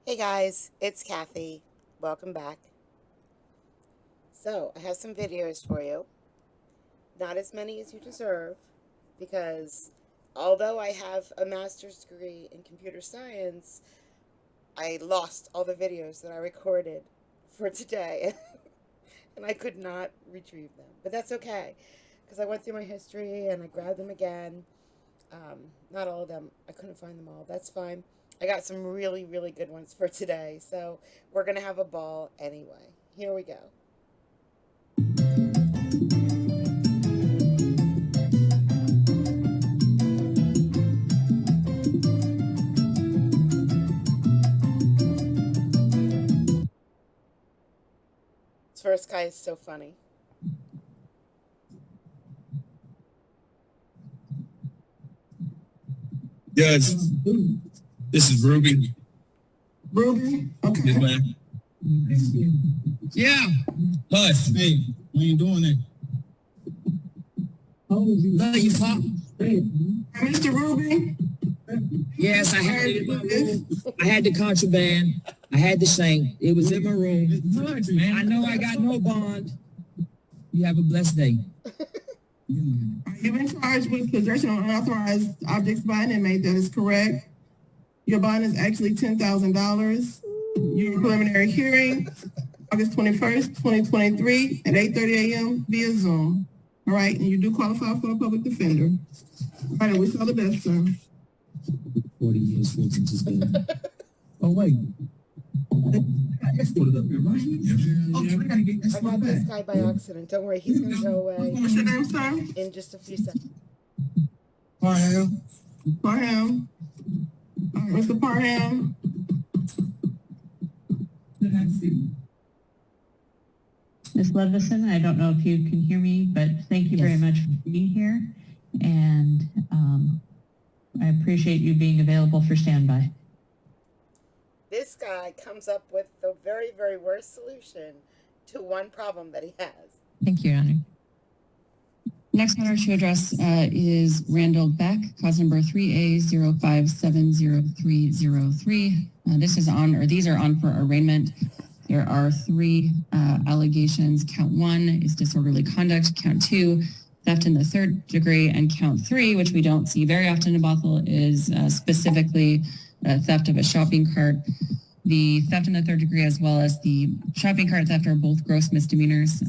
Hey guys, it's Kathy. Welcome back. So, I have some videos for you. Not as many as you deserve, because although I have a master's degree in computer science, I lost all the videos that I recorded for today, and I could not retrieve them. But that's okay, because I went through my history and I grabbed them again. Not all of them. I couldn't find them all. That's fine. I got some really, really good ones for today. So we're going to have a ball anyway. Here we go. This first guy is so funny. Yes, this is Ruby. Ruby? Okay. Yes, man. Yeah. Hush. Hey, when you doing it? Love you, Pop. Mr. Ruby? Yes, I had it in my room. I had the contraband. I had the shank. It was in my room. I know I got no bond. You have a blessed day. You've been charged with possession of unauthorized objects by an inmate. That is correct. Your bond is actually $10,000. Your preliminary hearing, August 21st, 2023 at 8:30 a.m. via Zoom. All right, and you do qualify for a public defender. All right, and we saw the best, sir. 40 years, 14 just been. Oh, wait. Escorted up here, right? Yeah. Okay, we gotta get I got this guy by accident. Don't worry, he's going to go away What's your name, sir? in just a few seconds. Parham. Parham. All right, Mr. Parham. Ms. Levison, I don't know if you can hear me, but thank you very much for being here. And I appreciate you being available for standby. This guy comes up with the very, very worst solution to one problem that he has. Thank you, Your Honor. Next matter to address is Randall Beck, cause number 3A0570303. These are on for arraignment. There are three allegations. Count 1 is disorderly conduct. Count 2, theft in the third degree. And count 3, which we don't see very often in Bothell, is specifically theft of a shopping cart. The theft in the third degree as well as the shopping cart theft are both gross misdemeanors.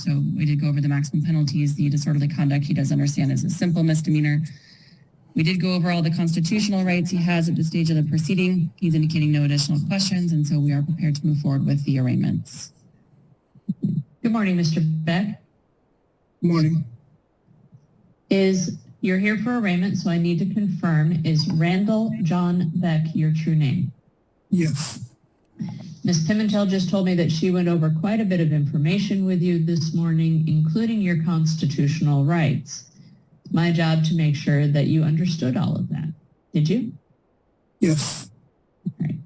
So we did go over the maximum penalties. The disorderly conduct, he does understand, is a simple misdemeanor. We did go over all the constitutional rights he has at this stage of the proceeding. He's indicating no additional questions, and so we are prepared to move forward with the arraignments. Good morning, Mr. Beck. Good morning. You're here for arraignment, so I need to confirm, is Randall John Beck your true name? Yes. Ms. Pimentel just told me that she went over quite a bit of information with you this morning, including your constitutional rights. My job to make sure that you understood all of that. Did you? Yes. All right.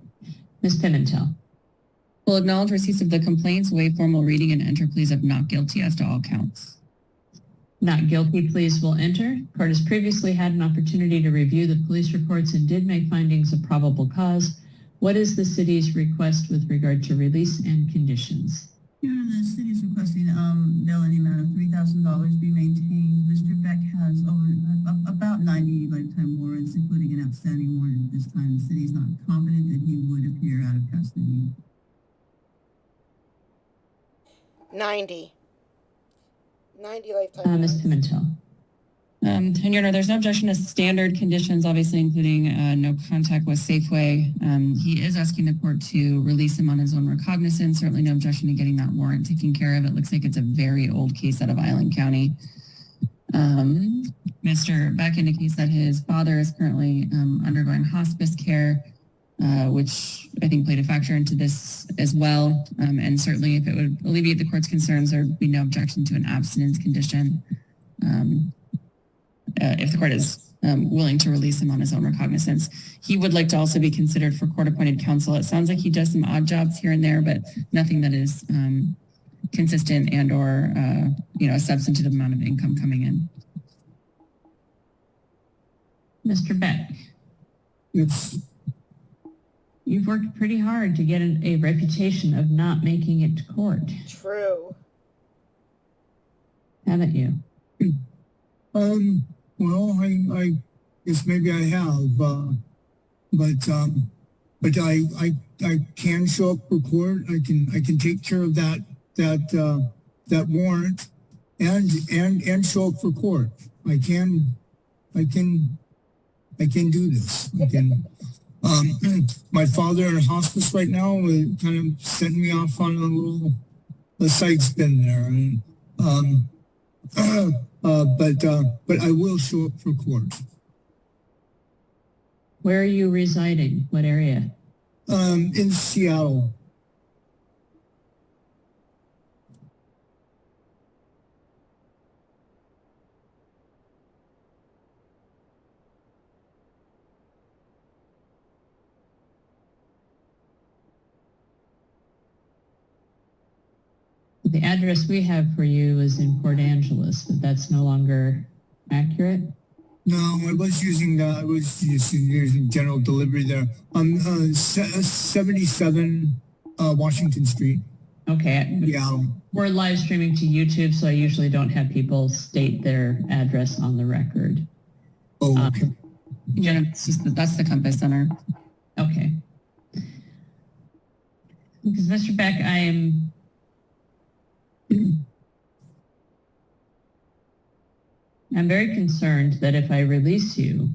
Ms. Pimentel. We'll acknowledge receipts of the complaints, waive formal reading, and enter pleas of not guilty as to all counts. Not guilty pleas will enter. Court has previously had an opportunity to review the police reports and did make findings of probable cause. What is the city's request with regard to release and conditions? Your Honor, the city is requesting bail in the amount of $3,000 be maintained. Mr. Beck has about 90 lifetime warrants, including an outstanding warrant at this time. The city is not confident that he would appear out of custody. 90 lifetime. Ms. Pimentel. And Your Honor, there's no objection to standard conditions, obviously including no contact with Safeway. He is asking the court to release him on his own recognizance. Certainly no objection to getting that warrant taken care of. It looks like it's a very old case out of Island County. Mr. Beck indicates that his father is currently undergoing hospice care, which I think played a factor into this as well. And certainly if it would alleviate the court's concerns, there would be no objection to an abstinence condition. If the court is willing to release him on his own recognizance. He would like to also be considered for court-appointed counsel. It sounds like he does some odd jobs here and there, but nothing that is consistent and or a substantive amount of income coming in. Mr. Beck. Yes. You've worked pretty hard to get a reputation of not making it to court, True. haven't you? Well, I guess maybe I have, but I can show up for court. I can take care of that warrant and show up for court. I can do this. I can. My father in hospice right now kind of sent me off on a side spin there, and but I will show up for court. Where are you residing? What area? In Seattle. The address we have for you is in Port Angeles, but that's no longer accurate. No, I was using using general delivery there. 77 Washington Street. Okay. Yeah. We're live streaming to YouTube, so I usually don't have people state their address on the record. Oh, okay. Yeah, that's the Compass Center. Okay. Because Mr. Beck, I'm very concerned that if I release you,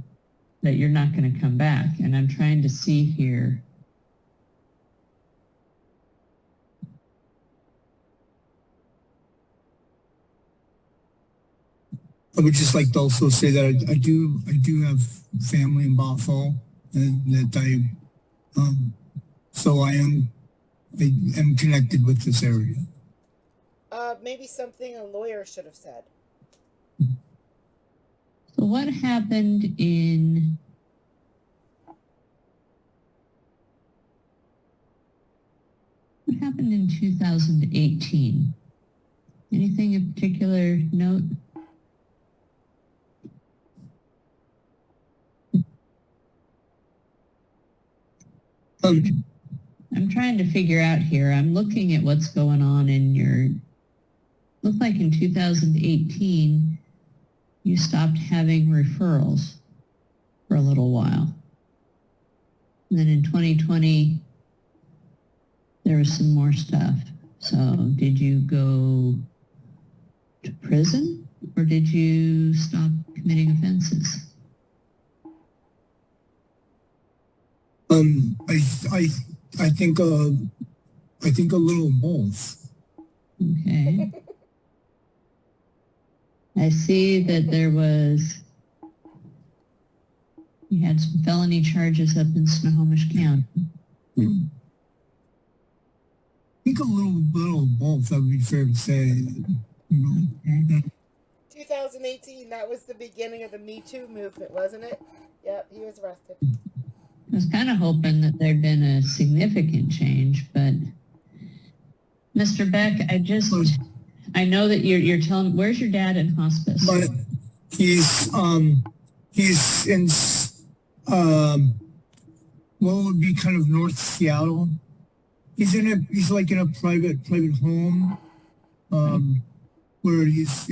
that you're not going to come back. And I'm trying to see here. I would just like to also say that I do have family in Bothell, and that so I am connected with this area. Maybe something a lawyer should have said. So what happened in What happened in 2018? Anything in particular note? I'm trying to figure out here. I'm looking at what's going on in your, looked like in 2018, you stopped having referrals for a little while. And then in 2020, there was some more stuff. So did you go to prison or did you stop committing offenses? I think a little both. Okay. I see that you had some felony charges up in Snohomish County. I think a little both, that would be fair to say. Okay. 2018, that was the beginning of the Me Too movement, wasn't it? Yep, he was arrested. I was kind of hoping that there'd been a significant change, but Mr. Beck, I know that you're telling, where's your dad in hospice? But he's in what would be kind of North Seattle. He's like in a private home, where he's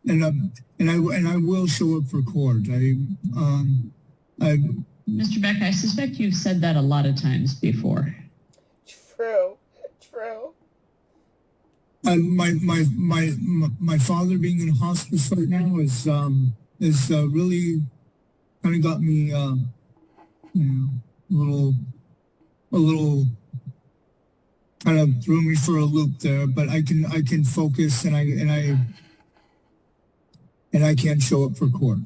and I will show up for court. Mr. Beck, I suspect you've said that a lot of times before. True. My father being in hospice right now is really kind of got me a little kind of threw me for a loop there, but I can focus and I can show up for court.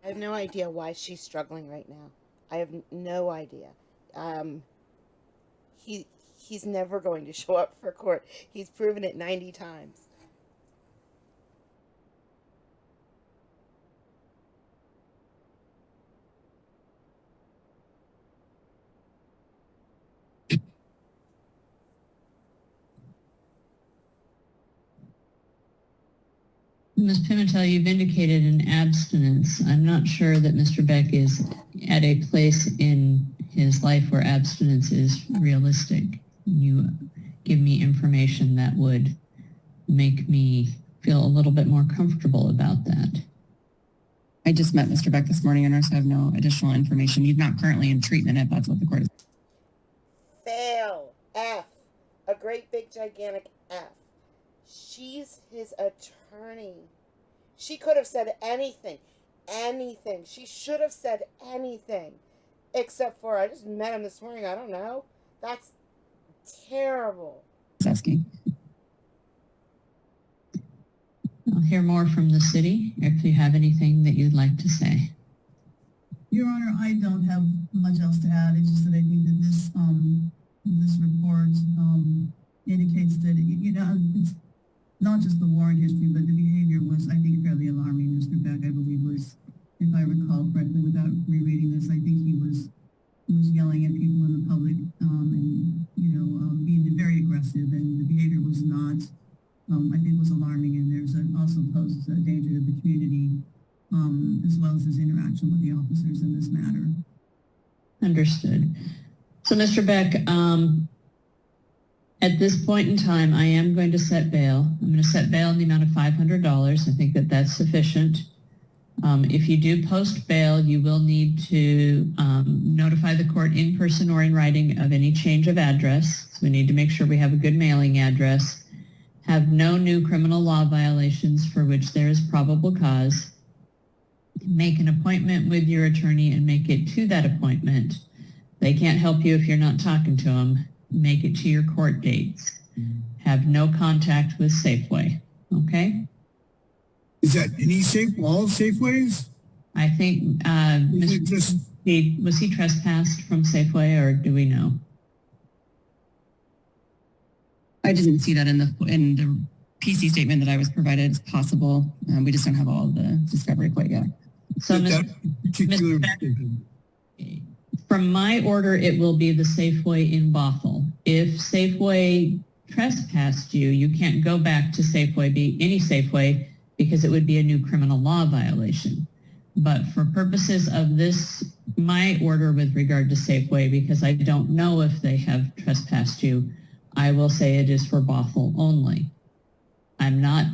I have no idea why she's struggling right now. I have no idea. He's never going to show up for court. He's proven it 90 times. Ms. Pimentel, you've indicated an abstinence. I'm not sure that Mr. Beck is at a place in his life where abstinence is realistic. You give me information that would make me feel a little bit more comfortable about that. I just met Mr. Beck this morning, and so I have no additional information. He's not currently in treatment if that's what the court is. Fail. F. A great big gigantic F. She's his attorney. She could have said anything. Anything. She should have said anything. Except for, I just met him this morning. I don't know. That's terrible. Asking. I'll hear more from the city if you have anything that you'd like to say. Your Honor, I don't have much else to add. It's just that I think that this report indicates that, it's not just the warrant history, but the behavior was, I think, fairly alarming. Mr. Beck, I believe, was, if I recall correctly, without rereading this, I think he was yelling at people in the public and, being very aggressive, and the behavior was not, I think, was alarming, and also poses a danger to the community, as well as his interaction with the officers in this matter. Understood. So, Mr. Beck, at this point in time, I am going to set bail. I'm going to set bail in the amount of $500. I think that that's sufficient. If you do post bail, you will need to notify the court in person or in writing of any change of address. So we need to make sure we have a good mailing address. Have no new criminal law violations for which there is probable cause. Make an appointment with your attorney and make it to that appointment. They can't help you if you're not talking to them. Make it to your court dates. Have no contact with Safeway. Okay? Is that all Safeways? I think, was he trespassed from Safeway, or do we know? I didn't see that in the PC statement that I was provided. It's possible. We just don't have all the discovery quite yet. So, Mr. Beck, from my order, it will be the Safeway in Bothell. If Safeway trespassed you, you can't go back to Safeway, any Safeway, because it would be a new criminal law violation. But for purposes of this, my order with regard to Safeway, because I don't know if they have trespassed you, I will say it is for Bothell only. I'm not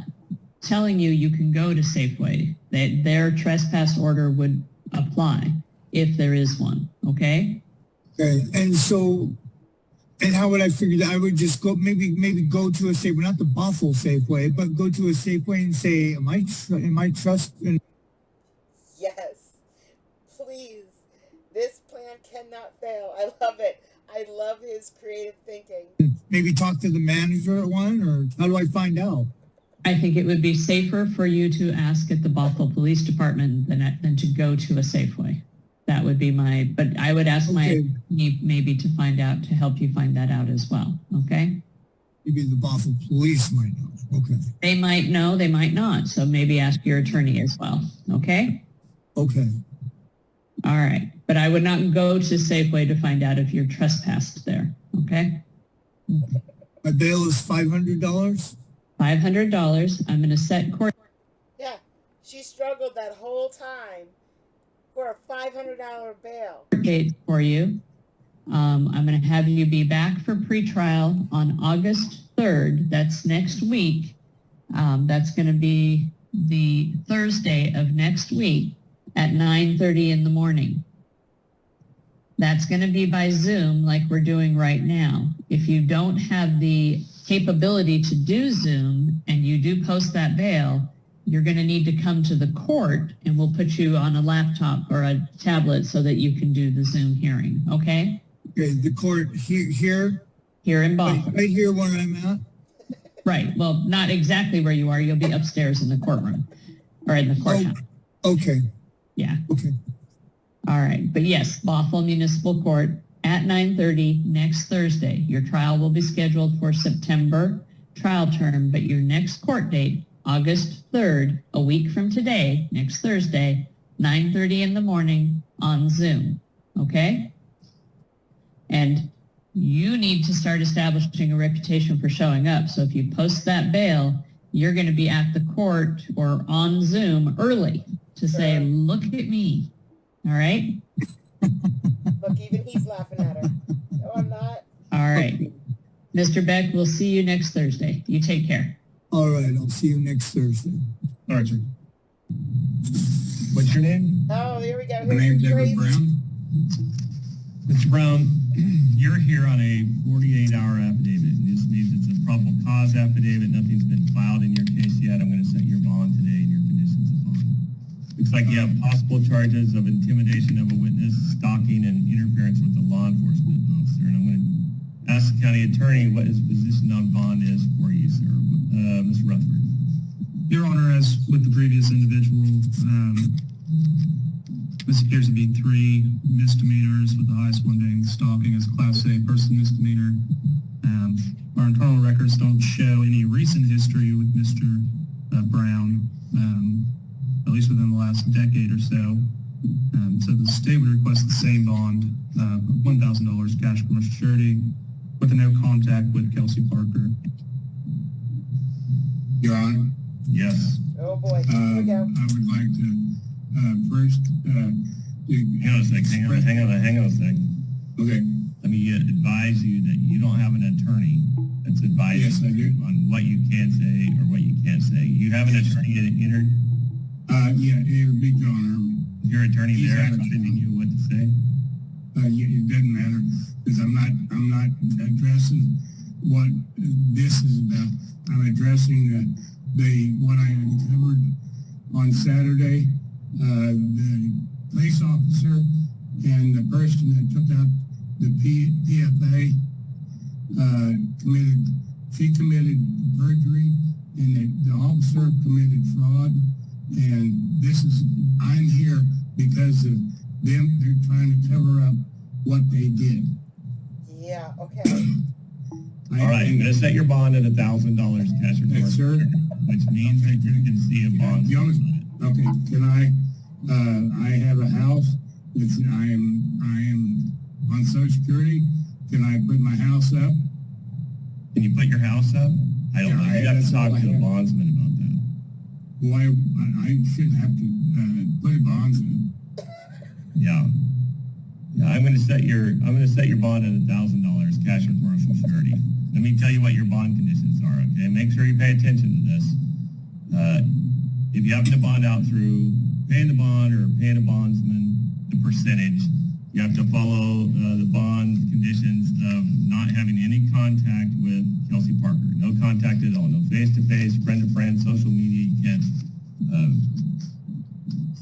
telling you you can go to Safeway. Their trespass order would apply if there is one, okay? Okay, and how would I figure that? I would just go, maybe go to a Safeway, not the Bothell Safeway, but go to a Safeway and say, am I trusting? Yes. Please. This plan cannot fail. I love it. I love his creative thinking. Maybe talk to the manager at one, or how do I find out? I think it would be safer for you to ask at the Bothell Police Department than to go to a Safeway. That would be but I would ask my attorney maybe to help you find that out as well, okay? Maybe the Bothell Police might know, okay. They might know, they might not, so maybe ask your attorney as well, okay? Okay. All right, but I would not go to Safeway to find out if you're trespassed there, okay? My bail is $500? $500, I'm gonna set court. Yeah, she struggled that whole time for a $500 bail. Date for you. I'm going to have you be back for pretrial on August 3rd. That's next week. That's going to be the Thursday of next week at 9:30 in the morning. That's going to be by Zoom like we're doing right now. If you don't have the capability to do Zoom and you do post that bail, you're going to need to come to the court and we'll put you on a laptop or a tablet so that you can do the Zoom hearing, okay? Okay, the court here? Here in Bothell. Right here where I'm at? Right, well, not exactly where you are. You'll be upstairs in the courtroom or in the courthouse. Oh, okay. Yeah. Okay. All right, but yes, Bothell Municipal Court at 9:30 next Thursday. Your trial will be scheduled for September trial term, but your next court date, August 3rd, a week from today, next Thursday, 9:30 in the morning on Zoom, okay? And you need to start establishing a reputation for showing up. So if you post that bail, you're going to be at the court or on Zoom early to say, look at me. All right? Look, even he's laughing at her. No, I'm not. All right. Mr. Beck, we'll see you next Thursday. You take care. All right, I'll see you next Thursday. All right, sir. What's your name? Oh, here we go. My name's Edward Brown. Mr. Brown, you're here on a 48-hour affidavit. This means it's a probable cause affidavit. Nothing's been filed in your case yet. I'm going to set your bond today and your conditions of bond. Looks like you have possible charges of intimidation of a witness, stalking, and interference with a law enforcement officer. And I'm going to ask the county attorney what his position on bond is for you, sir. Mr. Rutherford. Your Honor, as with the previous individual, this appears to be 3 misdemeanors, with the highest one being stalking as a Class A person misdemeanor. Our internal records don't show any recent history with Mr. Brown, at least within the last decade or so. So the state would request the same bond of $1,000 cash commercial surety with a no contact with Kelsey Parker. Your Honor. Yes. Oh, boy. Here we go. I would like to first... Hang on a sec. Hang on a sec. Okay. Let me advise you that you don't have an attorney that's advising Yes, I do. you on what you can say or what you can't say. You have an attorney that entered? Yeah, it would be John Irwin. Your attorney He's there out of advising town. you what to say? Yeah, it doesn't matter because I'm not addressing what this is about. I'm addressing what I uncovered on Saturday. The police officer and the person that took out the PFA committed perjury, and the officer committed fraud. And I'm here because of them. They're trying to cover up what they did. Yeah, okay. All right, I'm going to set your bond at $1,000 cash or Yes, sir. which means that you can see a bond. Okay, can I have a house that's, I am on Social Security. Can I put my house up? Can you put your house up? I don't know. You have to talk to the bondsman about that. Why, I shouldn't have to put a bonds in. Yeah. Yeah, I'm going to set your bond at $1,000 cash or commercial surety. Let me tell you what your bond conditions are, okay? Make sure you pay attention to this. If you happen to bond out through paying the bond or paying a bondsman, the percentage, you have to follow the bond conditions of not having any contact with Kelsey Parker. No contact at all. No face-to-face, friend-to-friend, social media. You can't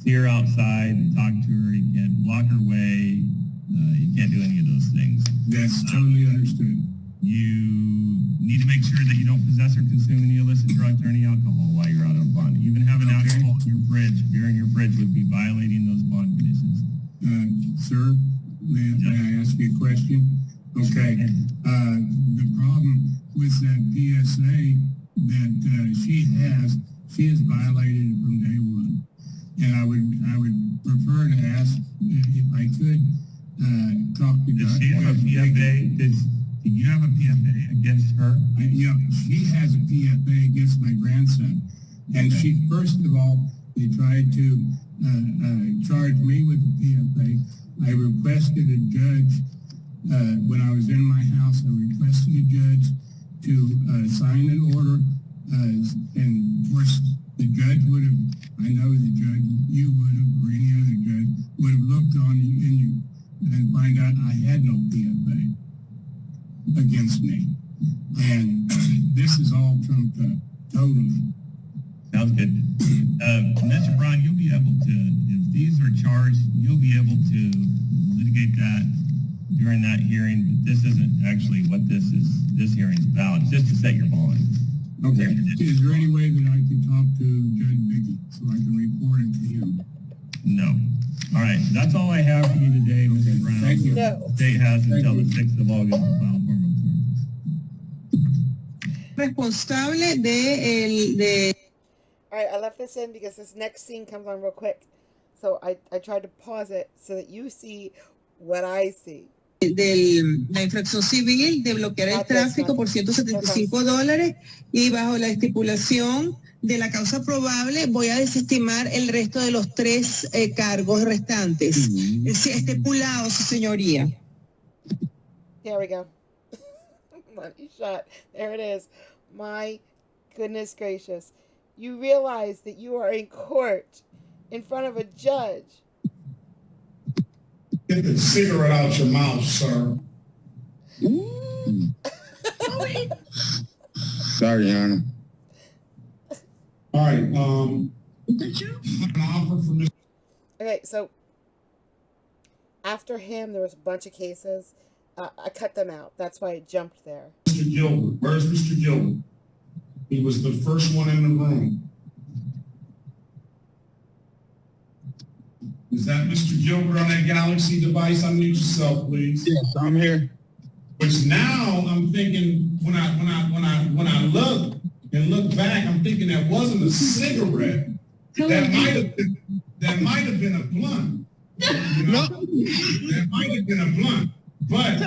see her outside and talk to her. You can't block her way. You can't do any of those things. That's totally understood. You need to make sure that you don't possess or consume any illicit drugs or any alcohol while you're out on bond. Even having alcohol in your fridge, beer in your fridge would be violating those bond conditions. Sir, may I ask you a question? Okay. The problem with that PSA that she has violated it from day one. And I would prefer to ask if I could talk to Does she have a PFA? Do you have a PFA against her? She has a PFA against my grandson. And Okay. first of all, they tried to charge me with the PFA. I requested a judge, when I was in my house, I requested a judge to sign an order. And of course, the judge would have, I know the judge, you would have, or any other judge, would have looked on you and find out I had no PFA against me. And this is all trumped up, totally. Sounds good. Mr. Brown, you'll be able to, if these are charged, you'll be able to litigate that during that hearing. But this isn't actually what this hearing's about. It's just to set your bond. Okay. Is there any way that I can talk to Judge Biggie so I can report it to him? No. All right. That's all I have for you today, Mr. Brown. Thank you. No. The state has Thank until you. the 6th of August to file formal report. Responsable de All right, I left this in because this next scene comes on real quick. So I tried to pause it so that you see what I see. la infracción civil de bloquear el Not this tráfico one. por $175 y bajo la estipulación de la causa probable voy a desestimar el resto de los 3 cargos restantes. Estipulados, su señoría. There we go. Money shot. There it is. My goodness gracious. You realize that you are in court in front of a judge. Get the cigarette out your mouth, sir. Sorry, Your Honor. All right. An offer for Mr. Okay, so after him, there was a bunch of cases. I cut them out. That's why I jumped there. Gilbert. Where's Mr. Gilbert? He was the first one in the room. Is that Mr. Gilbert on that Galaxy device? Unmute yourself, please. Yes, I'm here. Which now I'm thinking when I look and look back, I'm thinking that wasn't a cigarette. That might have been a blunt. You know? That might have been a blunt. But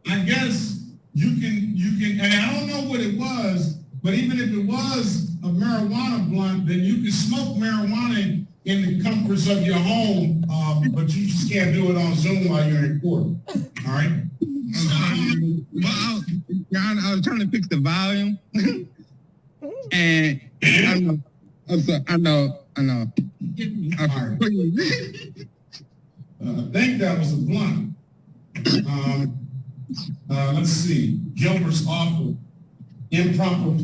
I guess you can, and I don't know what it was, but even if it was a marijuana blunt, then you can smoke marijuana in the comforts of your home, but you just can't do it on Zoom while you're in court. All right? Well, Your Honor, I was trying to fix the volume, and I know. All right. I think that was a blunt. Let's see. Gilbert's offer, offer,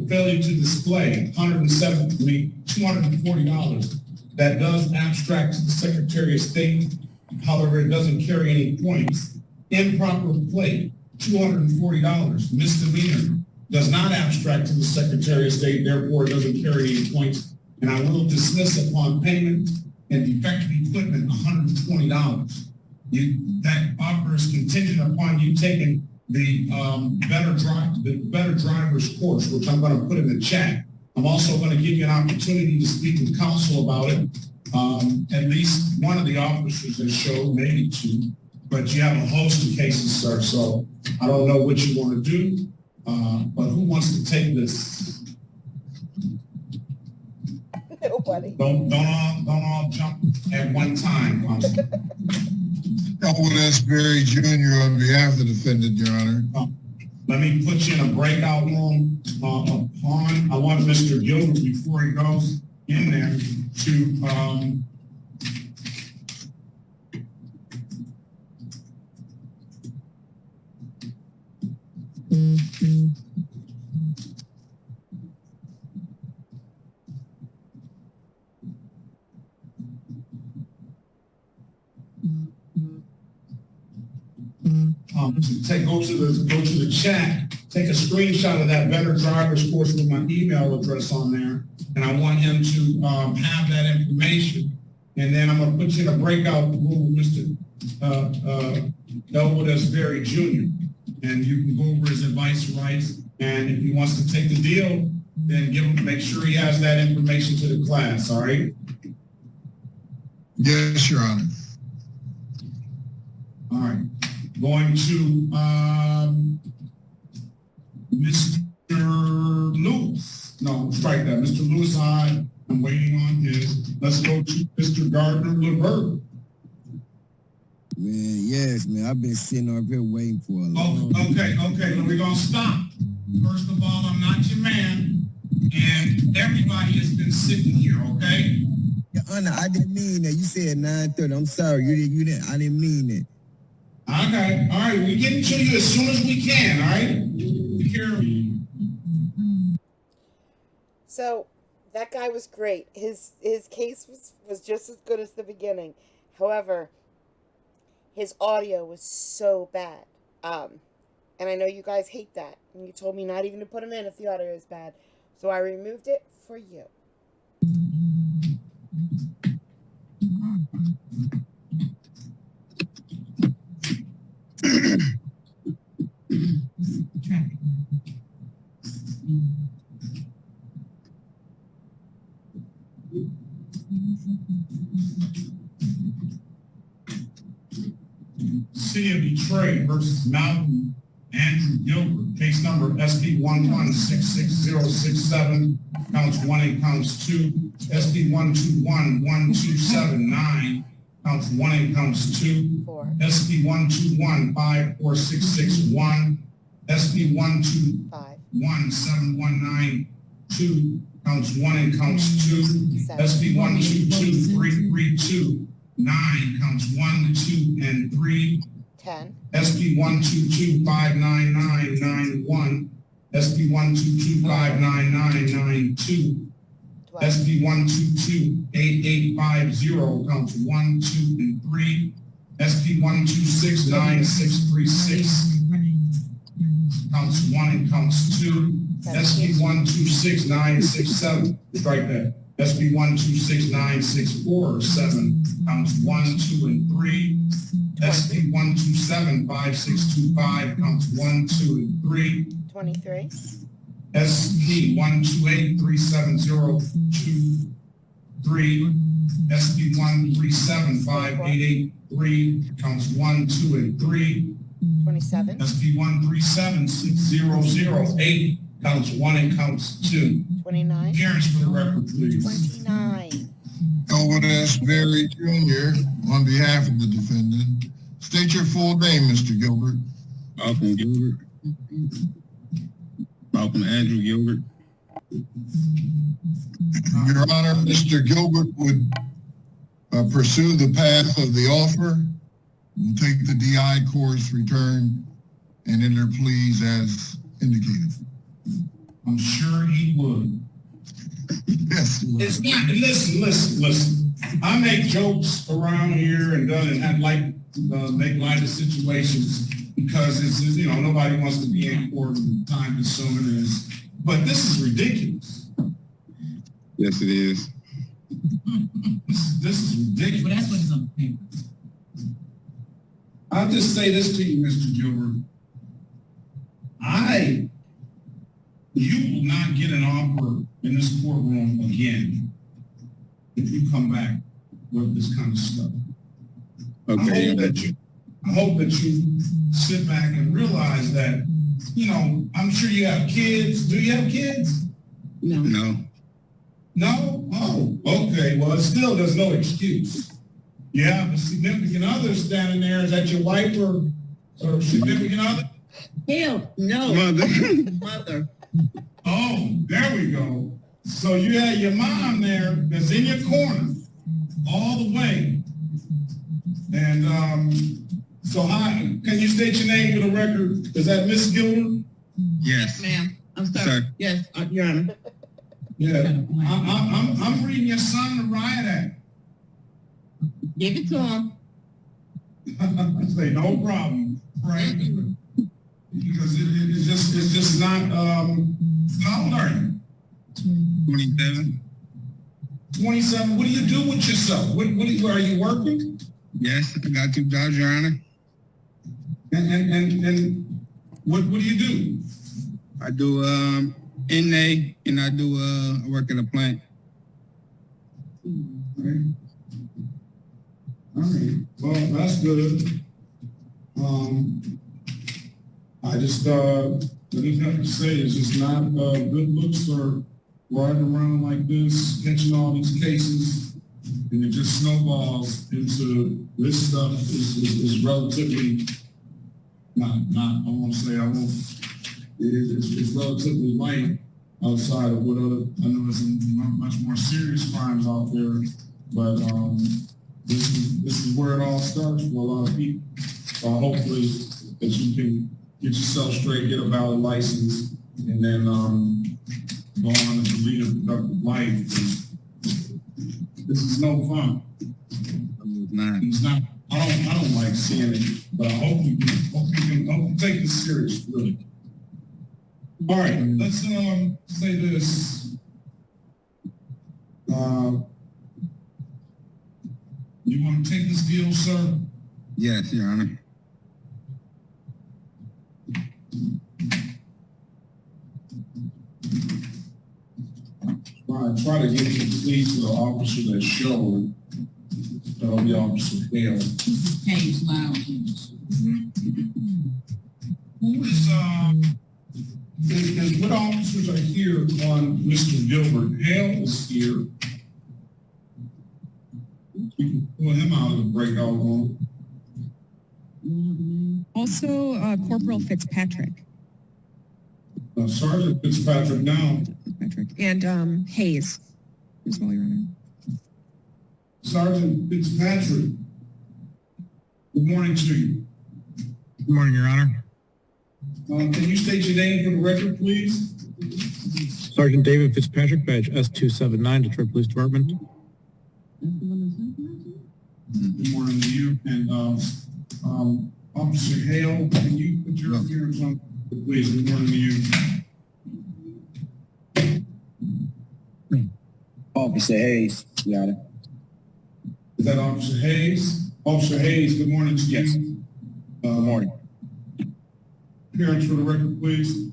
failure to display, $240. That does abstract to the Secretary of State. However, it doesn't carry any points. Improper plate, $240. Misdemeanor does not abstract to the Secretary of State, therefore it doesn't carry any points. And I will dismiss upon payment and defective equipment, $120. That offer is contingent upon you taking the better driver's course, which I'm going to put in the chat. I'm also going to give you an opportunity to speak with counsel about it. At least one of the officers has showed, maybe 2, but you have a host of cases, sir. So I don't know what you want to do, but who wants to take this? Nobody. Don't all jump at one time, counsel. Elwood S. Berry Jr. on behalf of the defendant, Your Honor. Let me put you in a breakout room. I want Mr. Gilbert, before he goes in there, to go to the chat, take a screenshot of that better driver's course with my email address on there, and I want him to have that information. And then I'm going to put you in a breakout room with Mr. Elwood S. Berry Jr. And you can go over his advice rights. And if he wants to take the deal, then make sure he has that information to the class. All right. Yes, Your Honor. All right. Going to Mr. Lewis. No, strike that. Mr. Lewis, I'm waiting on his. Let's go to Mr. Gardner LeVert. Man, yes, man. I've been sitting up here waiting for a long time. Okay. We're going to stop. First of all, I'm not your man, and everybody has been sitting here, okay? Your Honor, I didn't mean that. You said 9:30. I'm sorry. You didn't. I didn't mean it. Okay. All right. We're getting to you as soon as we can, all right? Take care of you. So that guy was great. His case was just as good as the beginning. However, his audio was so bad. And I know you guys hate that. And you told me not even to put him in if the audio is bad. So I removed it for you. Traffic. City of Detroit versus Malcolm Andrew Gilbert, case number SP 1166067, counts 1 and counts 2. SP 1211279, counts 1 and counts 2. SP 1215461, SP 1217192, counts 1 and counts 2. SP 122332, counts 1, 2, and 3. 10. SP 122-59991, SP 122-59992, SP 122-8850, counts 1, 2, and 3. SP 126-9636, counts 1 and counts 2. SP 126-967, strike that. SP 126-964-7, counts 1, 2, and 3. SP 127-5625, counts 1, 2, and 3. 23. SP 128-37023, SP 137-5883, counts 1, 2, and 3. 27. SP 137-6008, counts 1 and counts 2. 29. Appearance for the record, please. 29. Elwood S. Berry Jr. on behalf of the defendant. State your full name, Mr. Gilbert. Malcolm Gilbert. Malcolm Andrew Gilbert. Your Honor, Mr. Gilbert would pursue the path of the offer, will take the DI course, return, and enter pleas as indicated. I'm sure he would. Yes. It's not, listen. I make jokes around here and have make light of situations because it's, nobody wants to be in court and time consuming but this is ridiculous. Yes, it is. This is ridiculous. Well, that's what is on the paper. I'll just say this to you, Mr. Gilbert. You will not get an offer in this courtroom again if you come back with this kind of stuff. Okay. I hope that you sit back and realize that, I'm sure you have kids. Do you have kids? No. No? Oh, okay. Well, there's no excuse. You have a significant other standing there. Is that your wife or significant other? Hell, no. Mother. Oh, there we go. So you had your mom there that's in your corner all the way. And so can you state your name for the record? Is that Miss Gilbert? Yes. Ma'am, I'm sorry. Sir. Yes, Your Honor. Yeah. I'm reading your son the riot act. Give it to him. I say no problem. Right? Because it's just not. How old are you? 27. 27. What do you do with yourself? Are you working? Yes, I got 2 jobs, Your Honor. And what do you do? I do inmate and I do work at a plant. All right. Well, that's good. I just have to say it's just not good looks for riding around like this, catching all these cases, and it just snowballs into this stuff is relatively it's relatively light outside of what I know there's much more serious crimes out there, but this is where it all starts for a lot of people. So hopefully that you can get yourself straight, get a valid license, and then go on and lead a productive life. This is no fun. It's not. I don't like seeing it, but I hope you can take this serious, really. All right, let's say this. You want to take this deal, sir? Yes, Your Honor. Try to get the plea to the officer that showed. That'll be Officer Hale. Page loud. Who is, what officers are here on Mr. Gilbert? Hale is here. We can pull him out of the breakout room. Also, Corporal Fitzpatrick. Sergeant Fitzpatrick now. Fitzpatrick. And Hayes as well, Your Honor. Sergeant Fitzpatrick, good morning to you. Good morning, Your Honor. Can you state your name for the record, please? Sergeant David Fitzpatrick, badge S279, Detroit Police Department. Good morning to you. And Officer Hale, can you put your appearance on, please? Good morning to you. Officer Hayes, Your Honor. Is that Officer Hayes? Officer Hayes, good morning to you. Yes. Good morning. Appearance for the record, please.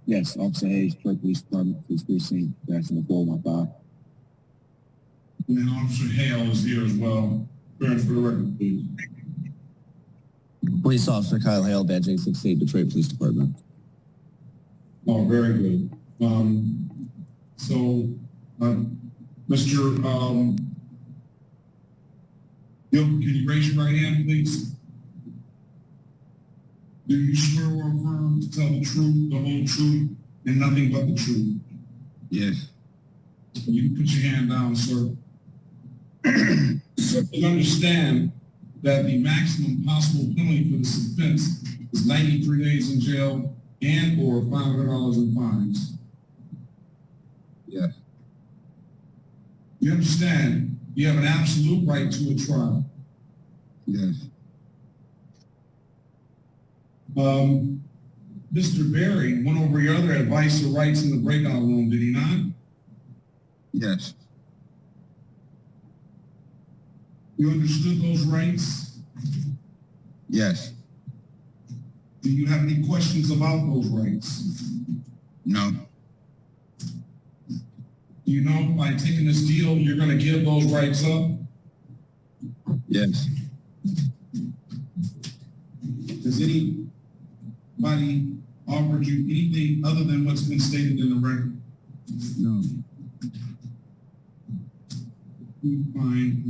Yes, Officer Hayes, Detroit Police Department, Police Precinct, that's in the 415. And then Officer Hale is here as well. Appearance for the record, please. Police Officer Kyle Hale, badge 868, Detroit Police Department. Oh, very good. Mr. Gilbert, can you raise your right hand, please? Do you swear or affirm to tell the truth, the whole truth, and nothing but the truth? Yes. You can put your hand down, sir. So you understand that the maximum possible penalty for this offense is 93 days in jail and or $500 in fines. Yes. You understand you have an absolute right to a trial. Yes. Mr. Berry went over your other advice or rights in the breakout room, did he not? Yes. You understood those rights? Yes. Do you have any questions about those rights? No. Do you know by taking this deal, you're going to give those rights up? Yes. Has anybody offered you anything other than what's been stated in the record? No. Fine.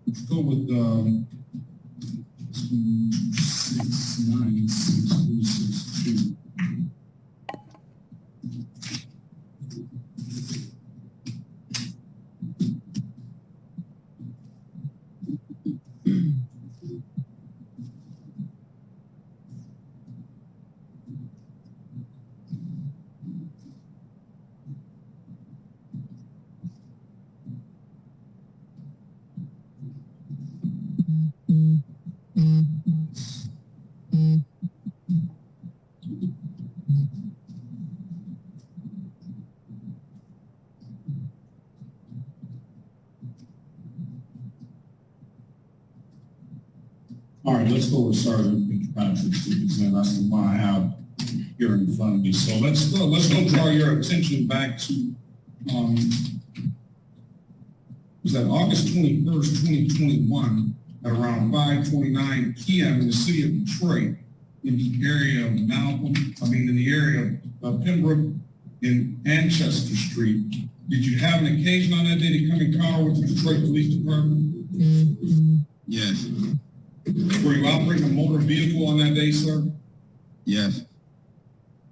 Let's go with 2696362. All right, let's go with Sergeant Fitzpatrick, because that's the one I have here in front of me. So let's go draw your attention back to was that August 21st, 2021, at around 5:29 p.m. in the city of Detroit, in the area of in the area of Pembroke and Manchester Street. Did you have an occasion on that day to come in car with the Detroit Police Department? Yes. Were you operating a motor vehicle on that day, sir? Yes.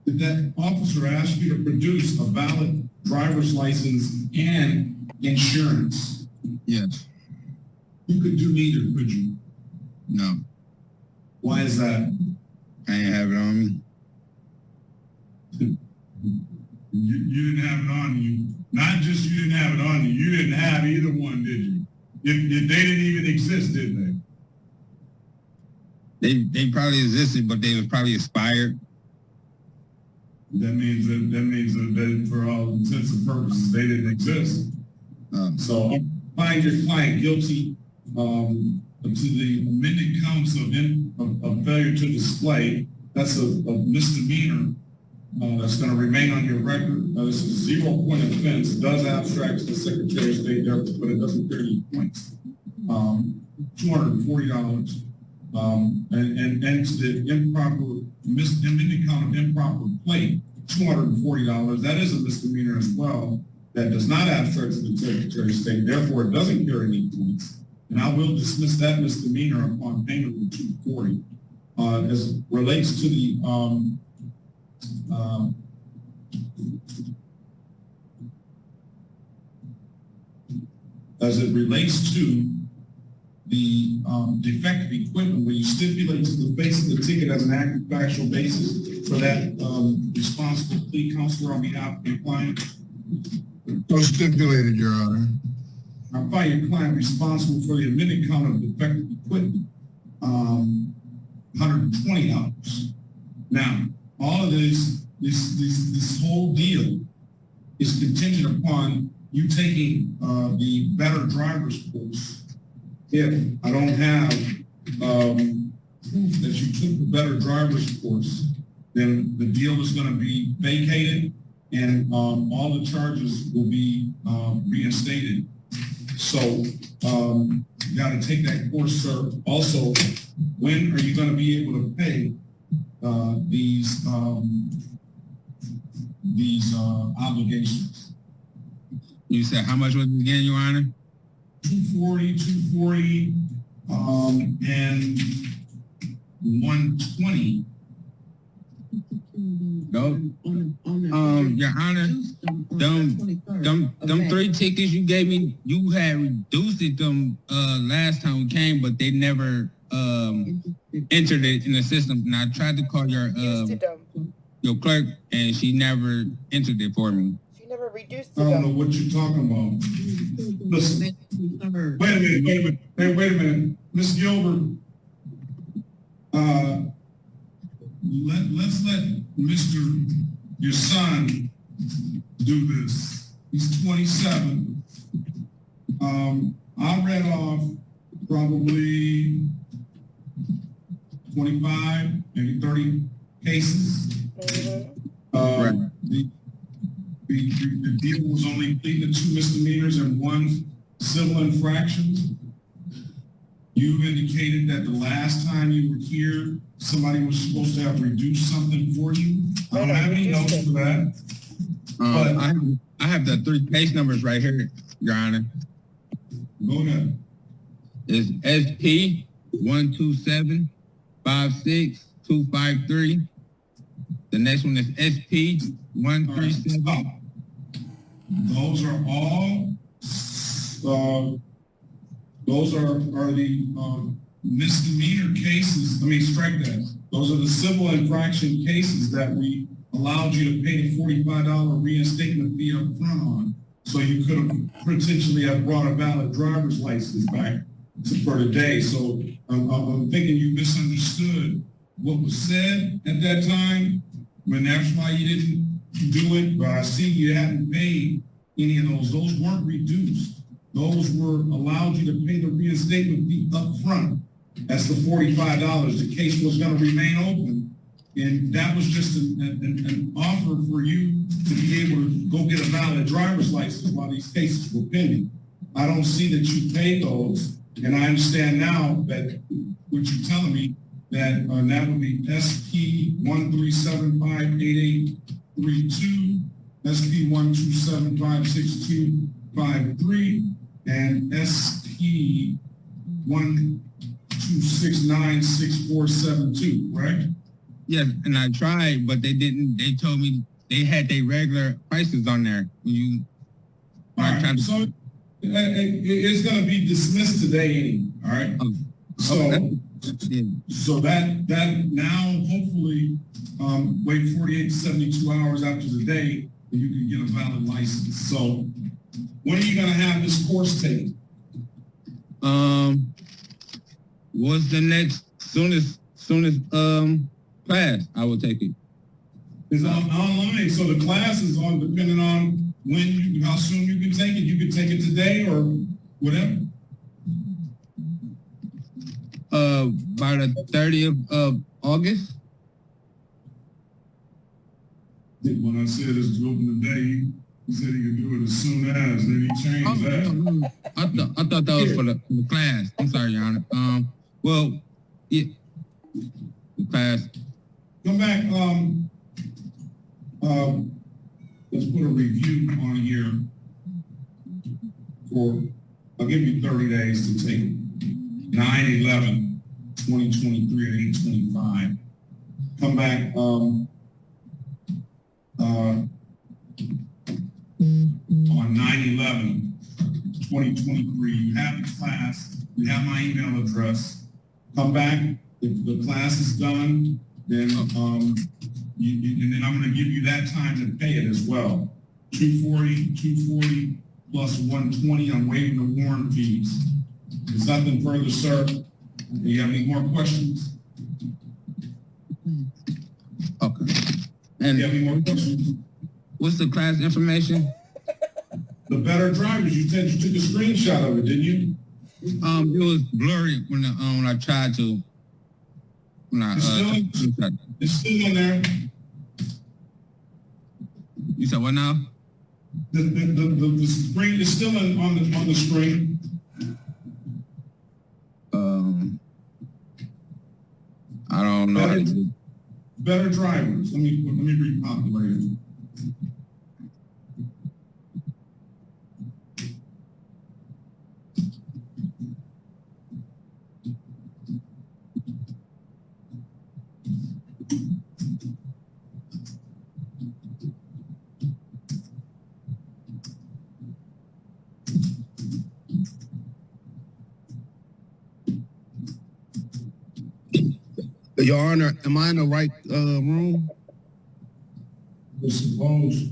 Did that officer ask you to produce a valid driver's license and insurance? Yes. You could do neither, could you? No. Why is that? I ain't have it on me. You didn't have it on you. Not just you didn't have it on you. You didn't have either one, did you? They didn't even exist, did they? They probably existed, but they was probably expired. That means that for all intents and purposes, they didn't exist. So find your client guilty to the amended counts of failure to display. That's a misdemeanor. that's going to remain on your record. This is a 0-point offense. It does abstract to the Secretary of State, but it doesn't carry any points. $240. And to the improper, misdemeanor count of improper plate, $240. That is a misdemeanor as well. That does not abstract to the Secretary of State. Therefore, it doesn't carry any points. And I will dismiss that misdemeanor upon payment of $240. As it relates to the defective equipment, when you stipulate to the face of the ticket as an active factual basis for that responsible plea counselor on behalf of your client? So stipulated, Your Honor. I find your client responsible for the admitted count of defective equipment, $120. Now, all of this whole deal is contingent upon you taking the better driver's course. If I don't have proof that you took the better driver's course, then the deal is going to be vacated and all the charges will be reinstated. So you got to take that course, sir. Also, when are you going to be able to pay these obligations? You said how much was it again, Your Honor? 240, and 120. No. Your Honor, them 3 tickets you gave me, you had reduced it them last time we came, but they never entered it in the system. And I tried to call your clerk, and she never entered it for me. She never reduced I don't know what you're talking about. Listen, wait a minute. Ms. Gilbert, let's let your son do this. He's 27. I read off probably 25, maybe 30 cases. The deal was only pleading to 2 misdemeanors and 1 civil infraction. You indicated that the last time you were here, somebody was supposed to have reduced something for you. I don't have any notes for that. But I have the 3 case numbers right here, Your Honor. Go ahead. It's SP 127-56253. The next one is SP 137. Right, those are all. Those are the misdemeanor cases. I mean, strike that. Those are the civil infraction cases that we allowed you to pay the $45 reinstatement fee up front on. So you could have potentially have brought a valid driver's license back for today. So I'm thinking you misunderstood what was said at that time, when that's why you didn't do it. But I see you hadn't paid any of those. Those weren't reduced. Those were allowed you to pay the reinstatement fee up front. That's the $45. The case was going to remain open. And that was just an offer for you to be able to go get a valid driver's license while these cases were pending. I don't see that you paid those. And I understand now that what you're telling me, that that would be SP 137-58832, SP 127-56253, and SP 126-96472, right? Yes, and I tried, but they didn't. They told me they had their regular prices on there. All right, so it's going to be dismissed today anyway, all right? So that now, hopefully, wait 48 to 72 hours after the day, and you can get a valid license. So when are you going to have this course taken? What's the next soonest class I will take it? It's online, so the class is on depending on how soon you can take it. You can take it today or whatever. By the 30th of August. When I said this was open today, he said he could do it as soon as, then he changed that. No. I thought that was for the class. I'm sorry, Your Honor. Well, yeah, the class. Come back, let's put a review on here I'll give you 30 days to take 9/11/2023 at 8:25. Come back, on 9/11/2023. You have the class, you have my email address. Come back, if the class is done, then, and then I'm gonna give you that time to pay it as well. 240 plus 120, I'm waiving the warrant fees. There's nothing further, sir. Do you have any more questions? Okay. And Do you have any more questions? What's the class information? The better drivers, you said you took a screenshot of it, didn't you? It was blurry when I tried to. It's still in there. You said what now? The screen is still on the screen. I don't know. Better drivers. Let me repopulate it. Your Honor, am I in the right room? I suppose.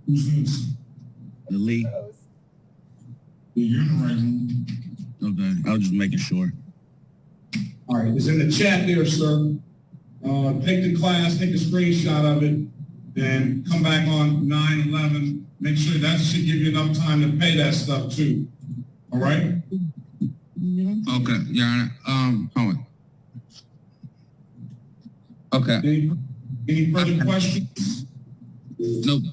Who's this? The Lee. You're in the right room. Okay, I was just making sure. All right, it's in the chat there, sir. Take the class, take a screenshot of it, and come back on 9/11. Make sure that should give you enough time to pay that stuff too. All right? Okay, Your Honor. Hold on. Okay. Any further questions? Nope.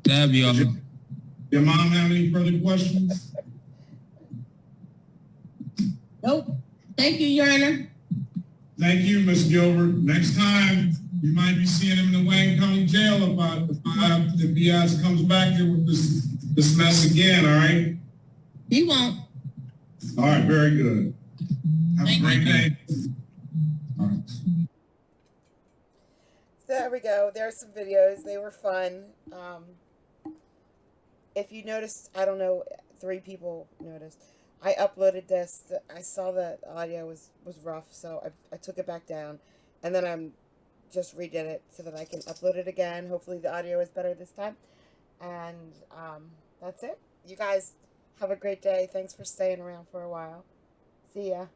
That'd be all. Your mom have any further questions? Nope. Thank you, Your Honor. Thank you, Ms. Gilbert. Next time, you might be seeing him in the Wayne County Jail if he comes back here with this mess again, all right? He won't. All right, very good. Have a great day. All right. There we go. There's some videos. They were fun. If you noticed, I don't know, 3 people noticed. I uploaded this. I saw that the audio was rough, so I took it back down. And then I'm just redid it so that I can upload it again. Hopefully the audio is better this time. And that's it. You guys have a great day. Thanks for staying around for a while. See ya.